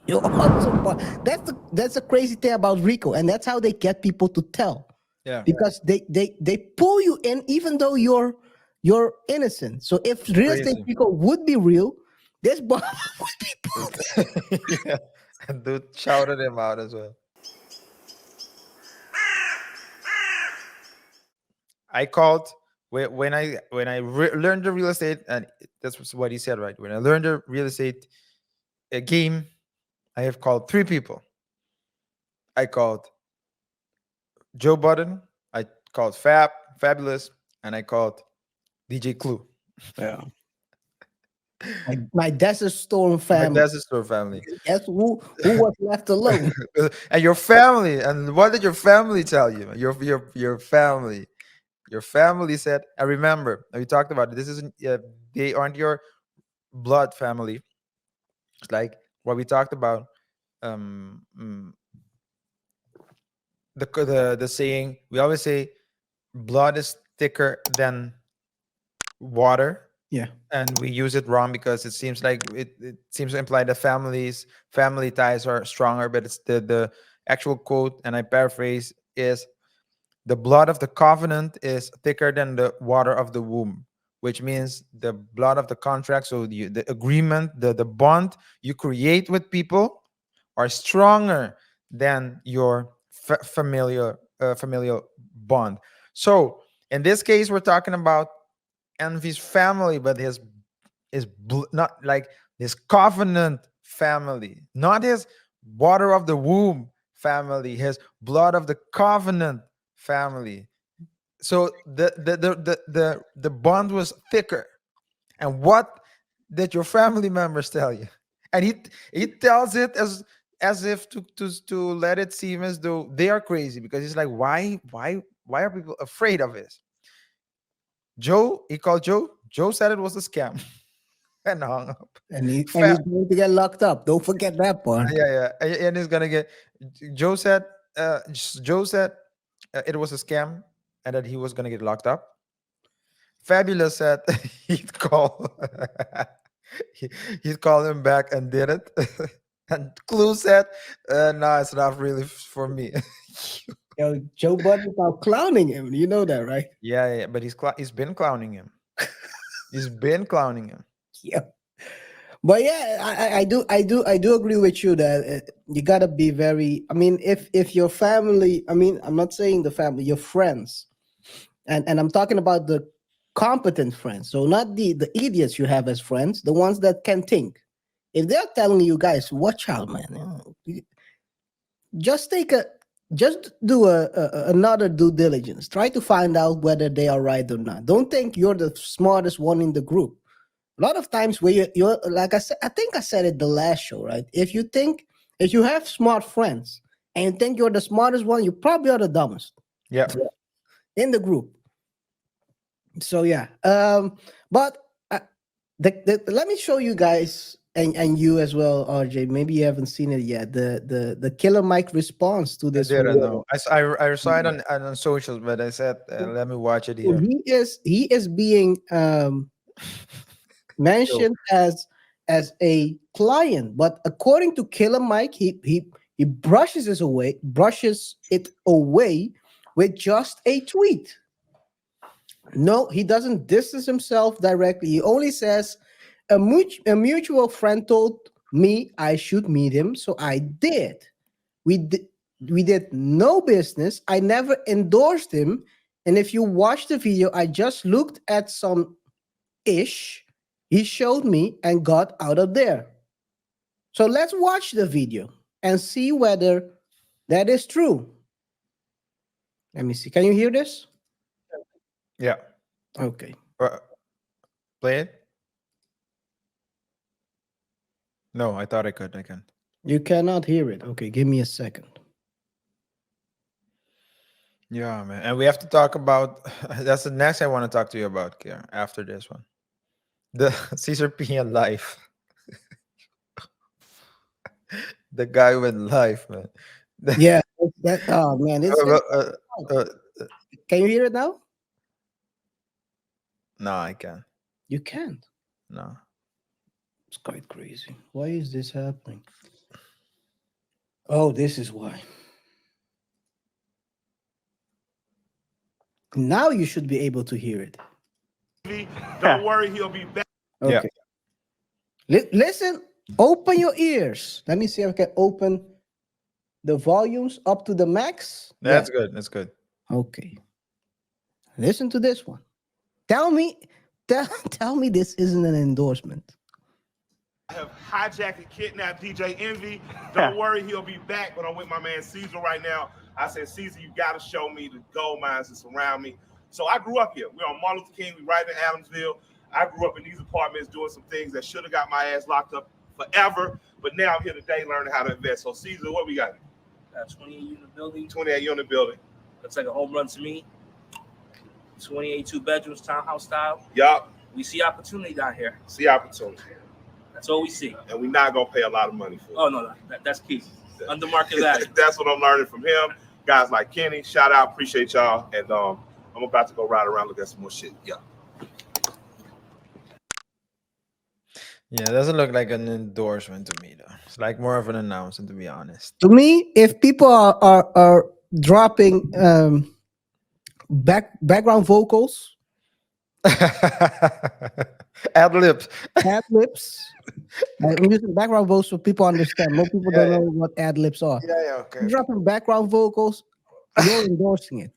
You also bought. That's the crazy thing about Rico, and that's how they get people to tell, Yeah. because they pull you in even though you're innocent. So if real estate Crazy. Rico would be real, this bomb would be pulled. Yeah. And dude shouted him out as well. I called when I learned the real estate, and that's what he said, right? When I learned the real estate game, I have called three people. I called Joe Budden, I called Fabulous, and I called DJ Clue. Yeah. My Desert Storm My family. Desert Store family. Guess who was left alone? And your family. And what did your family tell you? Your family. Your family said, I remember, we talked about it. This isn't, they aren't your blood family. It's like what we talked about. Um, mm, the saying we always say, blood is thicker than water, Yeah. and we use it wrong because it seems like it seems to imply that family ties are stronger, but it's the actual quote, and I paraphrase, is the blood of the covenant is thicker than the water of the womb, which means the blood of the contract, so the agreement, the bond you create with people are stronger than your familial bond. So in this case, we're talking about Envy's family, but not like his covenant family, not his water of the womb family, his blood of the covenant family. So the bond was thicker. And what did your family members tell you? And he tells it as if to let it seem as though they are crazy, because he's like, why are people afraid of this? Joe, he called Joe. Joe said it was a scam and hung up. And he's going to get locked up. Don't forget that part. Yeah, yeah, and he's gonna get. Joe said, Joe said it was a scam and that he was gonna get locked up. Fabulous said he'd call, he, he'd call him back and did it. And Clue said, "No, it's not really for me." Yo, Joe Budden's out clowning him. You know that, right? Yeah, yeah, but he's been clowning him. He's been clowning him. Yeah. But yeah, I do agree with you that you gotta be very. I mean, if your family, I mean, I'm not saying the family, your friends, and I'm talking about the competent friends. So not the idiots you have as friends, the ones that can think. If they're telling you guys, watch out, man, just take a just do another due diligence. Try to find out whether they are right or not. Don't think you're the smartest one in the group. A lot of times where you're like I said, I think I said it the last show, right? If you have smart friends and you think you're the smartest one, you probably are the dumbest Yeah, in the group. So yeah, but let me show you guys and you as well, RJ. Maybe you haven't seen it yet. The Killer Mike response to I this didn't whole. know. I saw it on socials, but I said, let me watch it So here. he is being Yo, mentioned as a client, but according to Killer Mike, he brushes it away with just a tweet. No, he doesn't distance himself directly. He only says a mutual friend told me I should meet him, so I did. We did we did no business. I never endorsed him. And if you watch the video, I just looked at some ish he showed me and got out of there. So let's watch the video and see whether that is true. Let me see. Can you hear this? yeah, Okay. uh, play it. No, I thought I could. I can. You cannot hear it. Okay, give me a second. Yeah, man. And we have to talk about that's the next I want to talk to you about, Kier, after this one. The Cesar Pina life. The guy with life, man. Yeah, oh man, it's Well, uh, can you hear it now? no, I can't. You can't. No. It's quite crazy. Why is this happening? Oh, this is why. Now you should be able to hear it. Don't worry, he'll be back. Yeah. Okay. Listen, open your ears. Let me see if I can open the volumes up to the max. Yeah. That's good. That's good. Okay. Listen to this one. Tell me, tell me this isn't an endorsement. I have hijacked and kidnapped DJ Envy. Don't worry, he'll be back. But I'm with my man Cesar right now. I said, Cesar, you got to show me the gold mines that surround me. So I grew up here. We're on Martin Luther King. We right in Adamsville. I grew up in these apartments doing some things that should have got my ass locked up forever. But now I'm here today learning how to invest. So Cesar, what we got? 28-unit building. 28 unit building. Looks like a home run to me. 28 two bedrooms, townhouse style. Yup. We see opportunity down here. See opportunity. That's all we see. And we're not going to pay a lot of money for it. Oh, no, that's key. Under market value. That's what I'm learning from him. Guys like Kenny, shout out. Appreciate y'all. And I'm about to go ride around, look at some more shit. Yeah. Yeah, it doesn't look like an endorsement to me though. It's like more of an announcement, to be honest. To me, if people are dropping background vocals, Ad libs. ad libs. I'm using background vocals so people understand. Most people don't know what ad libs are. Yeah, okay. You're dropping background vocals, you're endorsing it.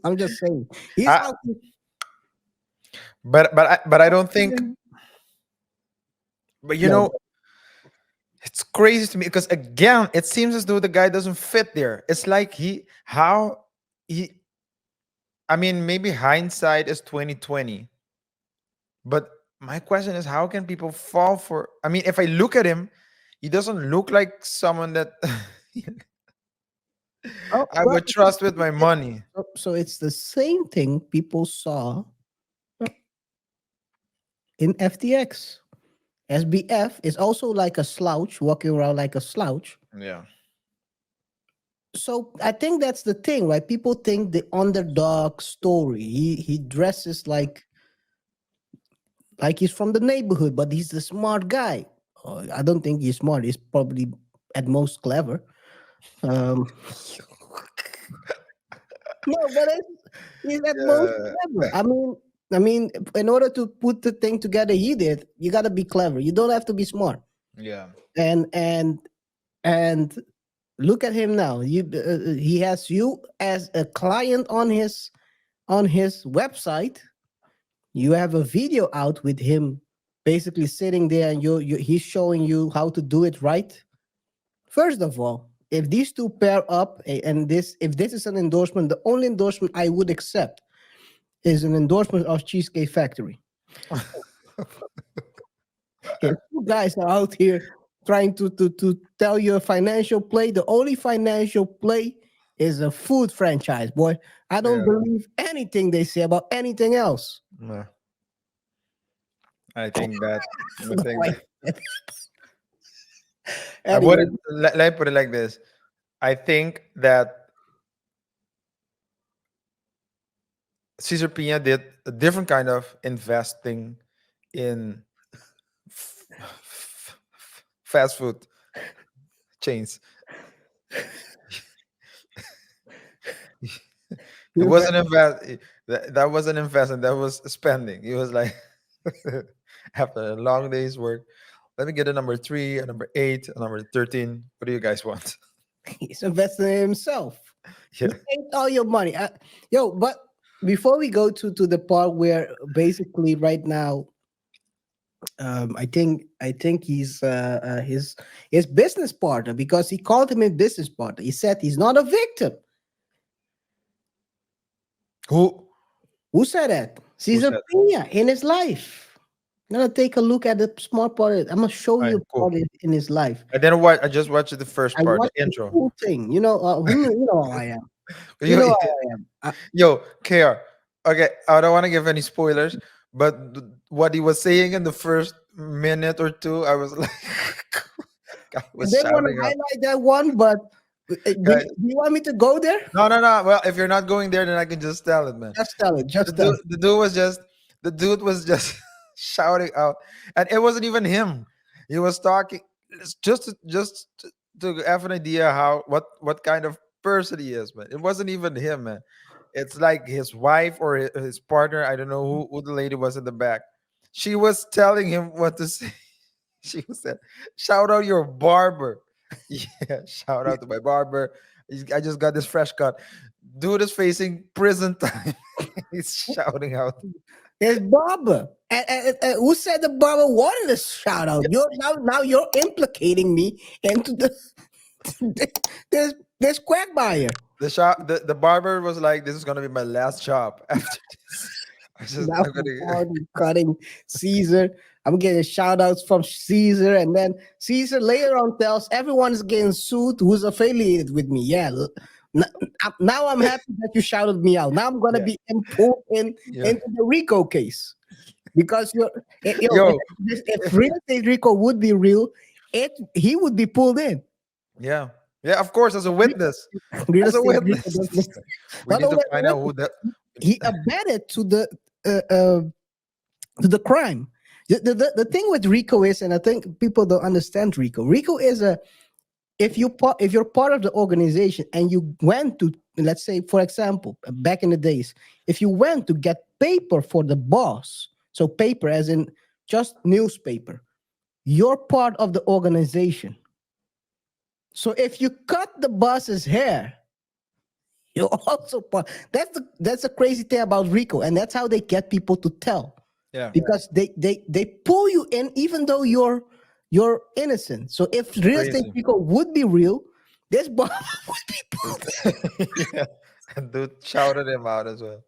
I'm just saying. He's I- out here- But I don't think. But you No. know, it's crazy to me because again, it seems as though the guy doesn't fit there. It's like I mean, maybe hindsight is 2020. But my question is, how can people fall for? I mean, if I look at him, he doesn't look like someone that Oh, I would trust with my money. so it's the same thing people saw in FTX. SBF is also like a slouch, walking around like a slouch. Yeah. So I think that's the thing, right? People think the underdog story. He dresses like he's from the neighborhood, but he's the smart guy. I don't think he's smart. He's probably at most clever. No, but he's at most clever. I mean, in order to put the thing together, he did. You got to be clever. You don't have to be smart. Yeah. And look at him now. He has you as a client on his website. You have a video out with him, basically sitting there, and he's showing you how to do it right. First of all, if these two pair up, and if this is an endorsement, the only endorsement I would accept is an endorsement of Cheesecake Factory. If two guys are out here trying to tell you a financial play, the only financial play is a food franchise, boy. I don't believe anything they say about anything else. No. I think that. I Anyway, wouldn't. Let me put it like this. I think that Cesar Pina did a different kind of investing in fast food chains. It wasn't invest. That wasn't investment. That was spending. He was like, after a long day's work, let me get a number 3, a number 8, a number 13. What do you guys want? he's investing in himself. Yeah. He ain't all your money. But before we go to the part where basically right now, I think he's his business partner, because he called him a business partner. He said he's not a victim. Who said that? Cesar said Pina in his life. I'm gonna take a look at the small part. I'm gonna show you Alright, cool. part in his life. I didn't watch. I just watched the first I part, watched the intro. whole thing. You know how I am. You Yo, know how I am. yo, KaiR. Okay, I don't want to give any spoilers, but what he was saying in the first minute or two, I was like, I I was didn't want to shouting out. highlight that one, but do you want me to go there? No. Well, if you're not going there, then I can just tell it, man. Just tell it. Just The tell dude, it. the dude was just shouting out, and it wasn't even him. He was talking. It's just to have an idea how what kind of person he is, man. It wasn't even him, man. It's like his wife or his partner. I don't know who the lady was in the back. She was telling him what to say. She was said, "Shout out your barber." Yeah, shout out to my barber. I just got this fresh cut. Dude is facing prison time. He's shouting out. It's barber. And who said the barber wanted a shout out? You're now you're implicating me into this quagmire. The barber was like, "This is gonna be my last job after this." Now I'm gonna I'm cutting Caesar. I'm getting shout outs from Caesar, and then Caesar later on tells everyone is getting sued who's affiliated with me. Yeah. Now I'm happy that you shouted me out. Now I'm gonna yeah, be pulled yeah. into the Rico case because Yo, if real estate Rico would be real, he would be pulled in. yeah, yeah. Of course, as a witness, Real as a estate Rico witness, doesn't. we Not need to only find out who that. he abetted uh, uh, to the crime. The thing with Rico is, and I think people don't understand Rico. Rico is a if you're part of the organization and you went to, let's say for example back in the days, if you went to get paper for the boss, so paper as in just newspaper, you're part of the organization. So if you cut the boss's hair, you're also part. That's the crazy thing about Rico, and that's how they get people to tell, Yeah, because they pull you in even though you're innocent. So if real estate crazy. Rico would be real, this boss would be pulled. Yeah, and dude shouted him out as well.